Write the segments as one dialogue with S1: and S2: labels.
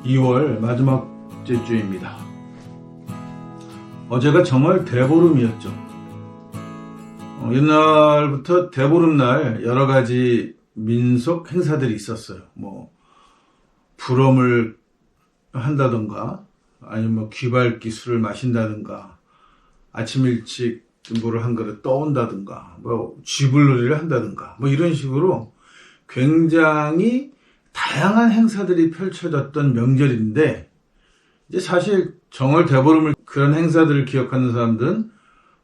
S1: 2월 마지막 주입니다. 어제가 정말 대보름이었죠. 옛날부터 대보름날 여러가지 민속 행사들이 있었어요. 불엄을 한다던가 아니면 귀밟기 술을 마신다든가 아침 일찍 물을 한 그릇 떠온다든가 쥐불놀이를 한다든가 이런 식으로 굉장히 다양한 행사들이 펼쳐졌던 명절인데, 이제 사실 정월 대보름을 그런 행사들을 기억하는 사람들은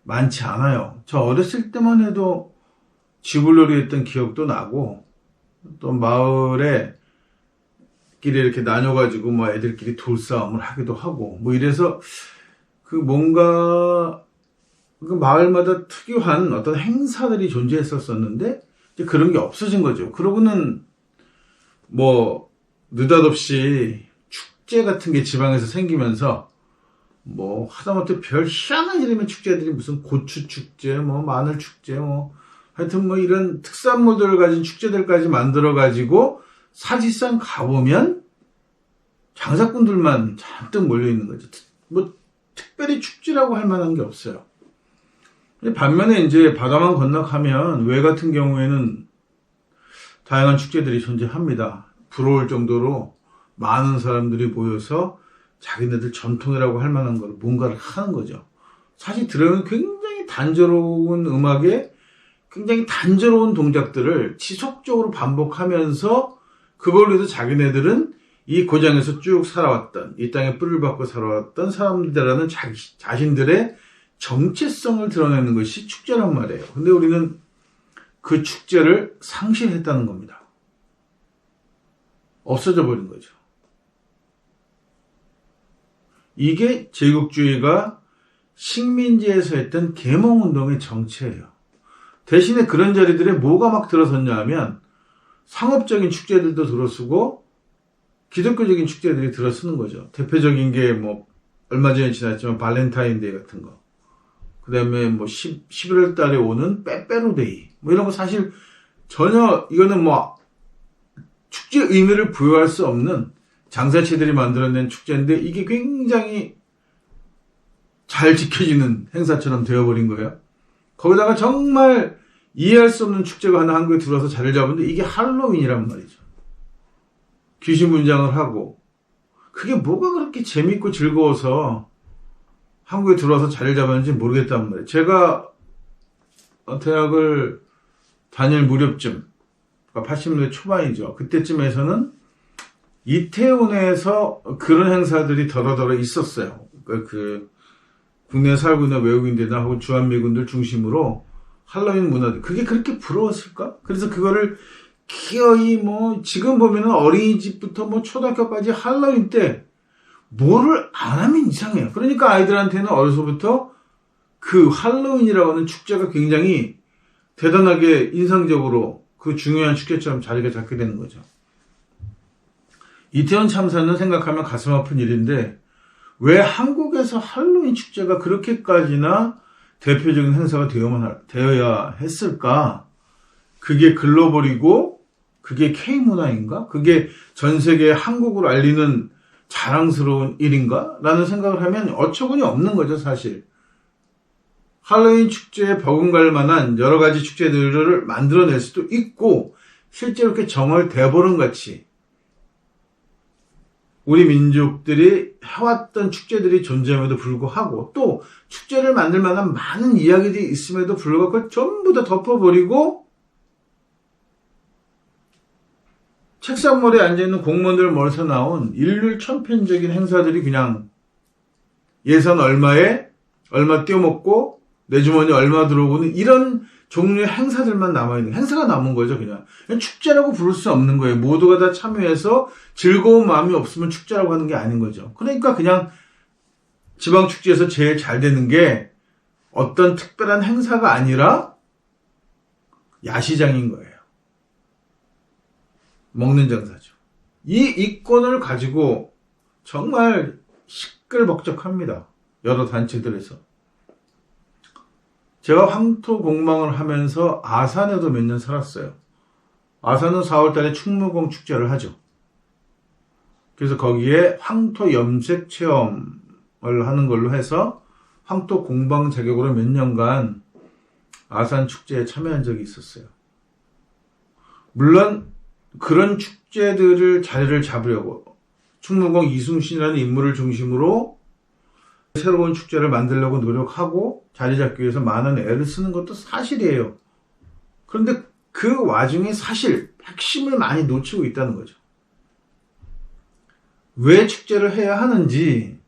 S1: 많지 않아요. 저 어렸을 때만 해도 쥐불놀이 했던 기억도 나고, 또 마을에 끼리 이렇게 나눠가지고 애들끼리 돌싸움을 하기도 하고 이래서 뭔가 그 마을마다 특유한 어떤 행사들이 존재했었는데 이제 그런 게 없어진 거죠. 그러고는 느닷없이 축제 같은 게 지방에서 생기면서 하다못해 별 희한한 이름의 축제들이 무슨 고추 축제, 마늘 축제, 하여튼 이런 특산물들을 가진 축제들까지 만들어가지고 사실상 가보면 장사꾼들만 잔뜩 몰려있는 거죠. 특별히 축제라고 할 만한 게 없어요. 반면에 이제 바다만 건너가면 외 같은 경우에는 다양한 축제들이 존재합니다. 부러울 정도로 많은 사람들이 모여서 자기네들 전통이라고 할 만한 걸 뭔가를 하는 거죠. 사실 들으면 굉장히 단조로운 음악에 굉장히 단조로운 동작들을 지속적으로 반복하면서 그걸로 해서 자기네들은 이 고장에서 쭉 살아왔던, 이 땅에 뿔을 받고 살아왔던 사람들이라는 자신들의 정체성을 드러내는 것이 축제란 말이에요. 근데 우리는 그 축제를 상실했다는 겁니다. 없어져 버린 거죠. 이게 제국주의가 식민지에서 했던 계몽운동의 정체예요. 대신에 그런 자리들에 뭐가 막 들어섰냐 하면 상업적인 축제들도 들어서고 기독교적인 축제들이 들어서는 거죠. 대표적인 게 얼마 전에 지났지만 발렌타인데이 같은 거. 그 다음에 11월 달에 오는 빼빼로데이. 이런 거 사실 전혀 이거는 축제 의미를 부여할 수 없는 장사치들이 만들어낸 축제인데 이게 굉장히 잘 지켜지는 행사처럼 되어버린 거예요. 거기다가 정말 이해할 수 없는 축제가 하나 한국에 들어와서 자리를 잡았는데 이게 할로윈이란 말이죠. 귀신 분장을 하고 그게 뭐가 그렇게 재밌고 즐거워서 한국에 들어와서 자리를 잡았는지 모르겠단 말이에요. 제가 대학을 다닐 무렵쯤 80년대 초반이죠. 그때쯤에서는 이태원에서 그런 행사들이 더러더러 있었어요. 국내에 살고 있는 외국인들이나 혹은 주한미군들 중심으로 할로윈 문화들. 그게 그렇게 부러웠을까? 그래서 그거를 기어이 지금 보면은 어린이집부터 초등학교까지 할로윈 때 뭐를 안 하면 이상해요. 그러니까 아이들한테는 어려서부터 그 할로윈이라고 하는 축제가 굉장히 대단하게 인상적으로 그 중요한 축제처럼 자리가 잡게 되는 거죠. 이태원 참사는 생각하면 가슴 아픈 일인데 왜 한국에서 할로윈 축제가 그렇게까지나 대표적인 행사가 되어야 했을까? 그게 글로벌이고 그게 K문화인가? 그게 전 세계 한국으로 알리는 자랑스러운 일인가? 라는 생각을 하면 어처구니 없는 거죠, 사실. 할로윈 축제에 버금갈 만한 여러 가지 축제들을 만들어낼 수도 있고, 실제로 이렇게 정월 대보름 같이 우리 민족들이 해왔던 축제들이 존재함에도 불구하고, 또 축제를 만들 만한 많은 이야기들이 있음에도 불구하고 그걸 전부 다 덮어버리고 책상머리에 앉아있는 공무원들 머리에서 나온 일률천편적인 행사들이 그냥 예산 얼마에 얼마 띄워먹고 내 주머니에 얼마 들어오고는 이런 종류의 행사들만 남아있는, 행사가 남은 거죠. 그냥 축제라고 부를 수 없는 거예요. 모두가 다 참여해서 즐거운 마음이 없으면 축제라고 하는 게 아닌 거죠. 그러니까 그냥 지방축제에서 제일 잘 되는 게 어떤 특별한 행사가 아니라 야시장인 거예요. 먹는 장사죠. 이 이권을 가지고 정말 시끌벅적합니다. 여러 단체들에서. 제가 황토공망을 하면서 아산에도 몇 년 살았어요. 아산은 4월달에 충무공 축제를 하죠. 그래서 거기에 황토 염색 체험을 하는 걸로 해서 황토 공방 자격으로 몇 년간 아산 축제에 참여한 적이 있었어요. 물론 그런 축제들을 자리를 잡으려고 충무공 이순신이라는 인물을 중심으로 새로운 축제를 만들려고 노력하고 자리 잡기 위해서 많은 애를 쓰는 것도 사실이에요. 그런데 그 와중에 사실 핵심을 많이 놓치고 있다는 거죠. 왜 축제를 해야 하는지,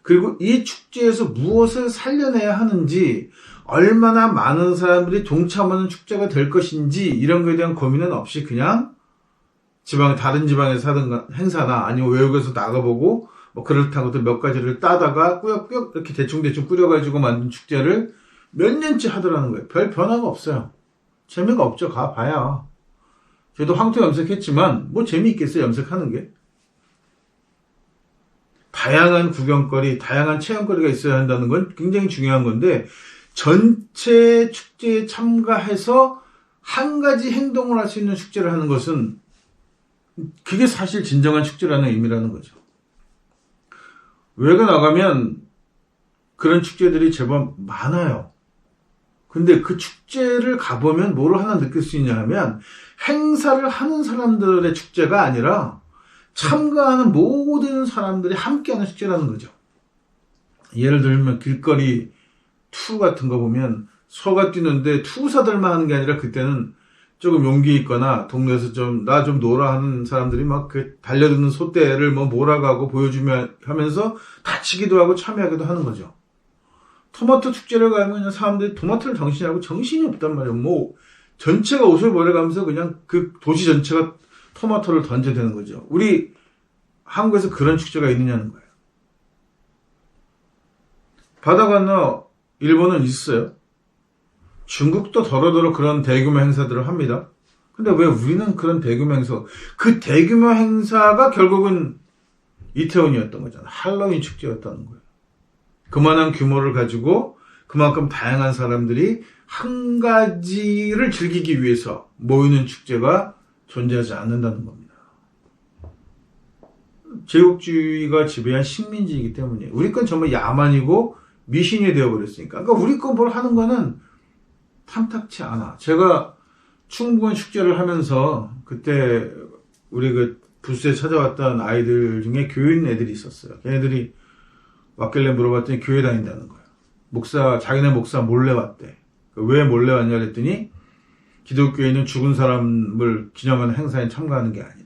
S1: 그리고 이 축제에서 무엇을 살려내야 하는지, 얼마나 많은 사람들이 동참하는 축제가 될 것인지 이런 거에 대한 고민은 없이 그냥 다른 지방에서 하던 행사나 아니면 외국에서 나가보고 뭐 그렇다고 몇 가지를 따다가 꾸역꾸역 이렇게 대충대충 꾸려가지고 만든 축제를 몇 년째 하더라는 거예요. 별 변화가 없어요. 재미가 없죠. 가봐야. 저도 황토 염색했지만 뭐 재미있겠어요. 염색하는 게. 다양한 구경거리, 다양한 체험거리가 있어야 한다는 건 굉장히 중요한 건데, 전체 축제에 참가해서 한 가지 행동을 할 수 있는 축제를 하는 것은 그게 사실 진정한 축제라는 의미라는 거죠. 외가 나가면 그런 축제들이 제법 많아요. 근데 그 축제를 가보면 뭐를 하나 느낄 수 있냐 하면, 행사를 하는 사람들의 축제가 아니라 참가하는 모든 사람들이 함께하는 축제라는 거죠. 예를 들면 길거리 투 같은 거 보면 소가 뛰는데 투사들만 하는 게 아니라 그때는 조금 용기 있거나 동네에서 나 좀 놀아 하는 사람들이 막 그 달려드는 소떼를 뭐 몰아가고 보여주며 하면서 다치기도 하고 참여하기도 하는 거죠. 토마토 축제를 가면 사람들이 토마토를 정신하고 정신이 없단 말이에요. 뭐 전체가 옷을 버려가면서 그냥 그 도시 전체가 토마토를 던져대는 거죠. 우리 한국에서 그런 축제가 있느냐는 거예요. 바다 건너 일본은 있어요. 중국도 더러더러 그런 대규모 행사들을 합니다. 근데 왜 우리는 그런 대규모 행사, 그 대규모 행사가 결국은 이태원이었던 거잖아요. 할로윈 축제였다는 거예요. 그만한 규모를 가지고 그만큼 다양한 사람들이 한 가지를 즐기기 위해서 모이는 축제가 존재하지 않는다는 겁니다. 제국주의가 지배한 식민지이기 때문이에요. 우리 건 정말 야만이고 미신이 되어버렸으니까. 그러니까 우리 건 뭘 하는 거는 탐탁치 않아. 제가 충무공 축제를 하면서 그때 우리 그 부스에 찾아왔던 아이들 중에 교인 애들이 있었어요. 걔네들이 왔길래 물어봤더니 교회 다닌다는 거예요. 자기네 목사 몰래 왔대. 왜 몰래 왔냐 그랬더니 기독교인은 죽은 사람을 기념하는 행사에 참가하는 게 아니래.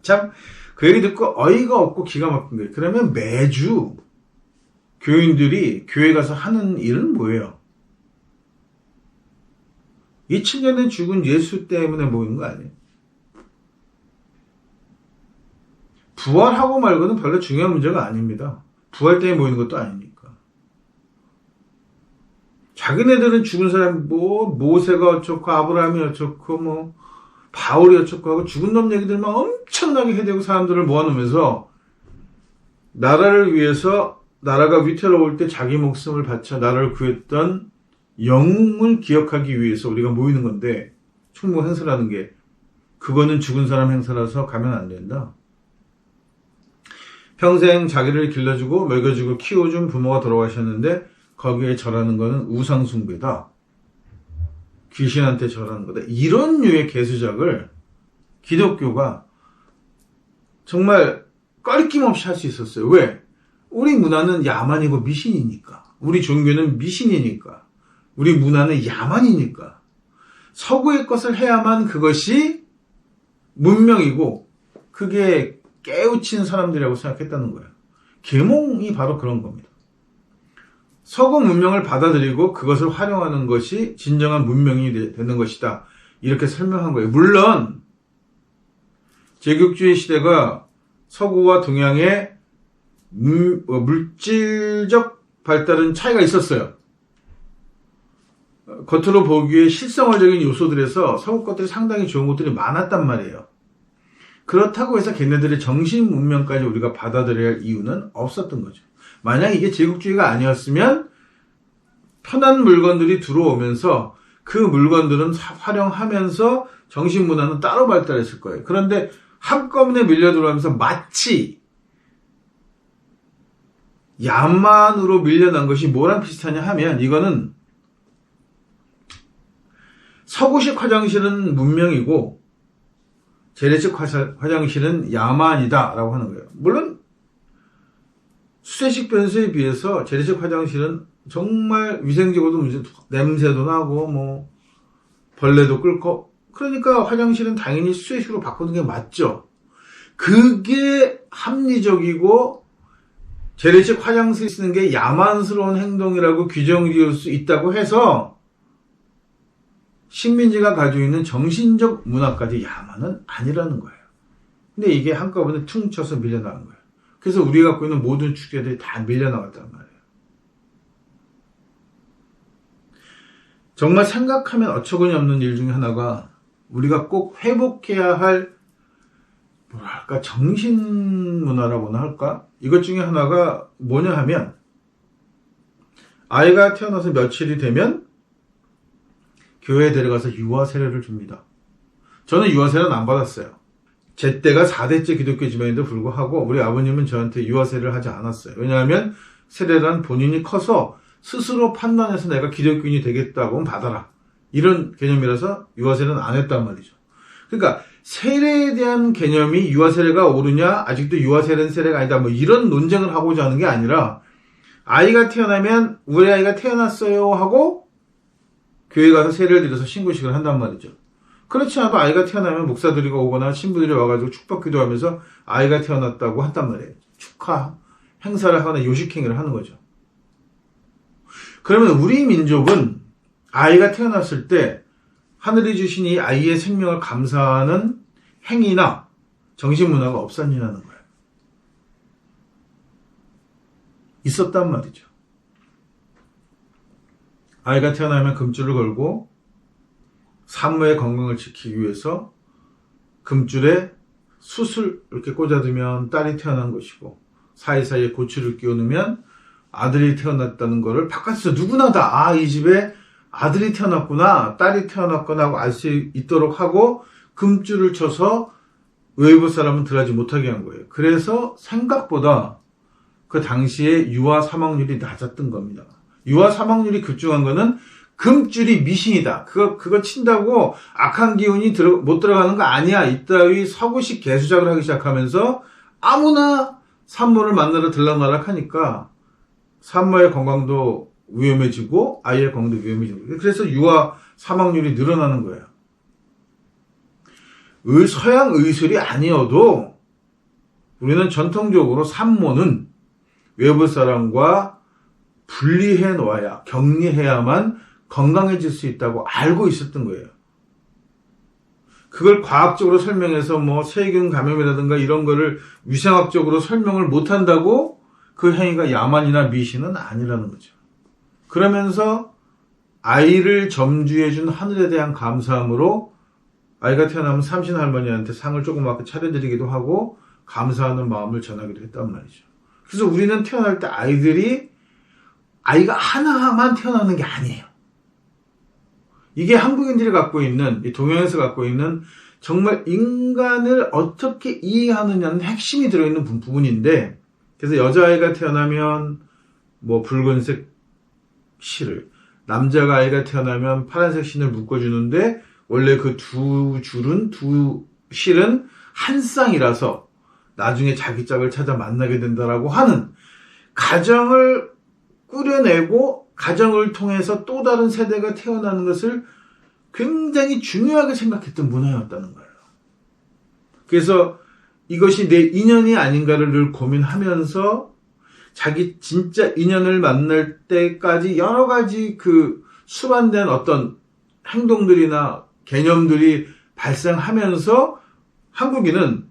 S1: 참, 그 얘기 듣고 어이가 없고 기가 막힌 거예요. 그러면 매주 교인들이 교회 가서 하는 일은 뭐예요? 2000년에 죽은 예수 때문에 모이는 거 아니에요? 부활하고 말고는 별로 중요한 문제가 아닙니다. 부활 때문에 모이는 것도 아니니까. 자기네들은 죽은 사람, 모세가 어쩌고, 아브라함이 어쩌고, 바울이 어쩌고 하고 죽은 놈 얘기들만 엄청나게 해대고 사람들을 모아놓으면서 나라를 위해서 나라가 위태로울 때 자기 목숨을 바쳐 나라를 구했던 영웅을 기억하기 위해서 우리가 모이는 건데, 충무 행사라는 게 그거는 죽은 사람 행사라서 가면 안 된다. 평생 자기를 길러주고 먹여주고 키워준 부모가 돌아가셨는데 거기에 절하는 거는 우상숭배다. 귀신한테 절하는 거다. 이런 류의 개수작을 기독교가 정말 꺼리낌 없이 할 수 있었어요. 왜? 우리 문화는 야만이고 미신이니까. 우리 종교는 미신이니까. 우리 문화는 야만이니까. 서구의 것을 해야만 그것이 문명이고 그게 깨우친 사람들이라고 생각했다는 거예요. 계몽이 바로 그런 겁니다. 서구 문명을 받아들이고 그것을 활용하는 것이 진정한 문명이 되는 것이다. 이렇게 설명한 거예요. 물론 제국주의 시대가 서구와 동양의 물질적 발달은 차이가 있었어요. 겉으로 보기에 실생활적인 요소들에서 서구 것들이 상당히 좋은 것들이 많았단 말이에요. 그렇다고 해서 걔네들의 정신 문명까지 우리가 받아들여야 할 이유는 없었던 거죠. 만약 이게 제국주의가 아니었으면 편한 물건들이 들어오면서 그 물건들은 활용하면서 정신문화는 따로 발달했을 거예요. 그런데 한꺼번에 밀려 들어오면서 마치 야만으로 밀려난 것이 뭐랑 비슷하냐 하면, 이거는 서구식 화장실은 문명이고 재래식 화장실은 야만이다 라고 하는 거예요. 물론 수세식 변수에 비해서 재래식 화장실은 정말 위생적으로도 냄새도 나고 뭐 벌레도 끓고, 그러니까 화장실은 당연히 수세식으로 바꾸는 게 맞죠. 그게 합리적이고 재래식 화장실 쓰는 게 야만스러운 행동이라고 규정 지을 수 있다고 해서 식민지가 가지고 있는 정신적 문화까지 야만은 아니라는 거예요. 근데 이게 한꺼번에 퉁쳐서 밀려나간 거예요. 그래서 우리가 갖고 있는 모든 축제들이 다 밀려나갔단 말이에요. 정말 생각하면 어처구니 없는 일 중에 하나가, 우리가 꼭 회복해야 할 뭐랄까 정신문화라고나 할까? 이것 중에 하나가 뭐냐 하면, 아이가 태어나서 며칠이 되면 교회에 데려가서 유아 세례를 줍니다. 저는 유아 세례는 안 받았어요. 제 때가 4대째 기독교 집안인데도 불구하고 우리 아버님은 저한테 유아 세례를 하지 않았어요. 왜냐하면 세례란 본인이 커서 스스로 판단해서 내가 기독교인이 되겠다고 하면 받아라, 이런 개념이라서 유아 세례는 안 했단 말이죠. 그러니까 세례에 대한 개념이 유아 세례가 옳으냐, 아직도 유아 세례는 세례가 아니다, 뭐 이런 논쟁을 하고자 하는 게 아니라, 아이가 태어나면 우리 아이가 태어났어요 하고 교회 가서 세례를 드려서 신고식을 한단 말이죠. 그렇지 않아도 아이가 태어나면 목사들이 오거나 신부들이 와가지고 축복 기도하면서 아이가 태어났다고 한단 말이에요. 축하 행사를 하거나 요식행위를 하는 거죠. 그러면 우리 민족은 아이가 태어났을 때 하늘이 주신 이 아이의 생명을 감사하는 행위나 정신문화가 없었냐는 거예요. 있었단 말이죠. 아이가 태어나면 금줄을 걸고 산모의 건강을 지키기 위해서 금줄에 숯을 이렇게 꽂아두면 딸이 태어난 것이고, 사이사이에 고추를 끼워 넣으면 아들이 태어났다는 것을 바깥에서 누구나 다, 이 집에 아들이 태어났구나, 딸이 태어났구나 하고 알 수 있도록 하고 금줄을 쳐서 외부 사람은 들어가지 못하게 한 거예요. 그래서 생각보다 그 당시에 유아 사망률이 낮았던 겁니다. 유아 사망률이 급증한 거는 금줄이 미신이다, 그거 친다고 악한 기운이 못 들어가는 거 아니야, 이따위 서구식 개수작을 하기 시작하면서 아무나 산모를 만나러 들락날락 하니까 산모의 건강도 위험해지고 아이의 건강도 위험해지고, 그래서 유아 사망률이 늘어나는 거예요. 서양 의술이 아니어도 우리는 전통적으로 산모는 외부 사람과 분리해 놓아야, 격리해야만 건강해질 수 있다고 알고 있었던 거예요. 그걸 과학적으로 설명해서 뭐 세균 감염이라든가 이런 거를 위생학적으로 설명을 못 한다고 그 행위가 야만이나 미신은 아니라는 거죠. 그러면서 아이를 점주해준 하늘에 대한 감사함으로 아이가 태어나면 삼신 할머니한테 상을 조그맣게 차려드리기도 하고 감사하는 마음을 전하기도 했단 말이죠. 그래서 우리는 태어날 때 아이가 하나만 태어나는 게 아니에요. 이게 한국인들이 갖고 있는, 이 동양에서 갖고 있는 정말 인간을 어떻게 이해하느냐는 핵심이 들어있는 부분인데, 그래서 여자아이가 태어나면 뭐 붉은색 실을, 남자가 아이가 태어나면 파란색 신을 묶어주는데 원래 그 두 실은 한 쌍이라서 나중에 자기 짝을 찾아 만나게 된다라고 하는, 가정을 꾸려내고 가정을 통해서 또 다른 세대가 태어나는 것을 굉장히 중요하게 생각했던 문화였다는 거예요. 그래서 이것이 내 인연이 아닌가를 늘 고민하면서 자기 진짜 인연을 만날 때까지 여러 가지 그 수반된 어떤 행동들이나 개념들이 발생하면서 한국인은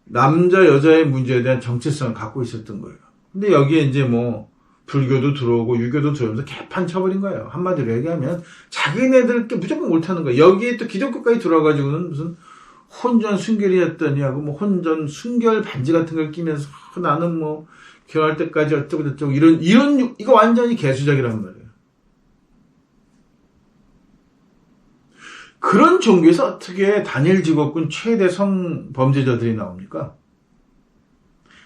S1: 남자 여자의 문제에 대한 정체성을 갖고 있었던 거예요. 근데 여기에 이제 뭐 불교도 들어오고 유교도 들어오면서 개판 쳐버린 거예요. 한마디로 얘기하면 자기네들께 무조건 옳다는 거예요. 여기에 또 기독교까지 들어와가지고는 무슨 혼전 순결이었더니 하고 뭐 혼전 순결 반지 같은 걸 끼면서 나는 뭐 결혼할 때까지 어쩌고 저쩌고 이런 이거 완전히 개수작이란 말이에요. 그런 종교에서 어떻게 단일 직업군 최대 성범죄자들이 나옵니까?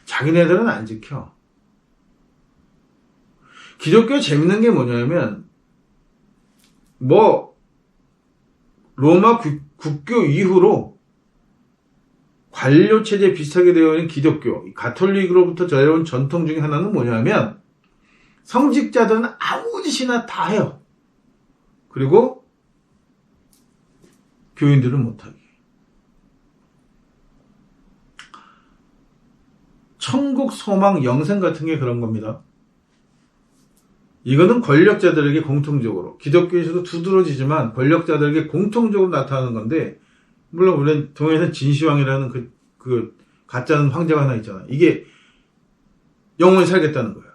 S1: 자기네들은 안 지켜. 기독교 재밌는 게 뭐냐면 로마 국교 이후로 관료체제 비슷하게 되어 있는 기독교, 가톨릭으로부터 전해온 전통 중에 하나는 뭐냐면 성직자들은 아무 짓이나 다 해요. 그리고 교인들은 못하게. 천국 소망 영생 같은 게 그런 겁니다. 이거는 권력자들에게 공통적으로, 기독교에서도 두드러지지만 권력자들에게 공통적으로 나타나는 건데, 물론 우리는 동해에는 진시황이라는 그 가짜는 황제가 하나 있잖아요. 이게 영원히 살겠다는 거예요.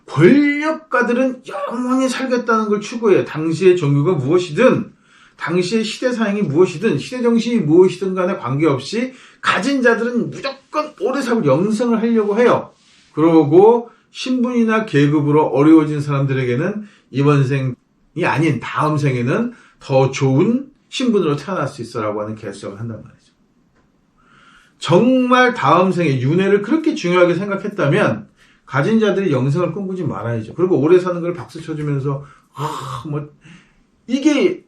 S1: 권력가들은 영원히 살겠다는 걸 추구해요. 당시의 종교가 무엇이든, 당시의 시대 사양이 무엇이든, 시대 정신이 무엇이든 간에 관계없이 가진 자들은 무조건 오래 살고 영생을 하려고 해요. 그러고 신분이나 계급으로 어려워진 사람들에게는 이번 생이 아닌 다음 생에는 더 좋은 신분으로 태어날 수 있어라고 하는 계획을 한단 말이죠. 정말 다음 생에 윤회를 그렇게 중요하게 생각했다면 가진 자들이 영생을 꿈꾸지 말아야죠. 그리고 오래 사는 걸 박수 쳐주면서 이게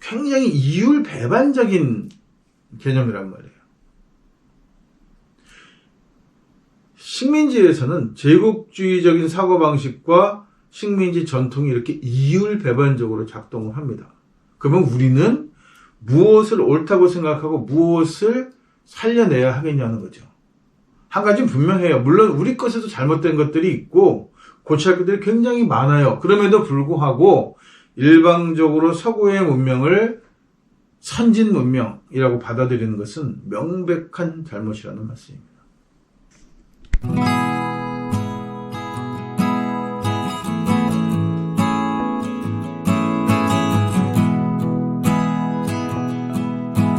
S1: 굉장히 이율배반적인 개념이란 말이에요. 식민지에서는 제국주의적인 사고방식과 식민지 전통이 이렇게 이율배반적으로 작동을 합니다. 그러면 우리는 무엇을 옳다고 생각하고 무엇을 살려내야 하겠냐는 거죠. 한 가지는 분명해요. 물론 우리 것에도 잘못된 것들이 있고 고칠 것들이 굉장히 많아요. 그럼에도 불구하고 일방적으로 서구의 문명을 선진 문명이라고 받아들이는 것은 명백한 잘못이라는 말씀입니다.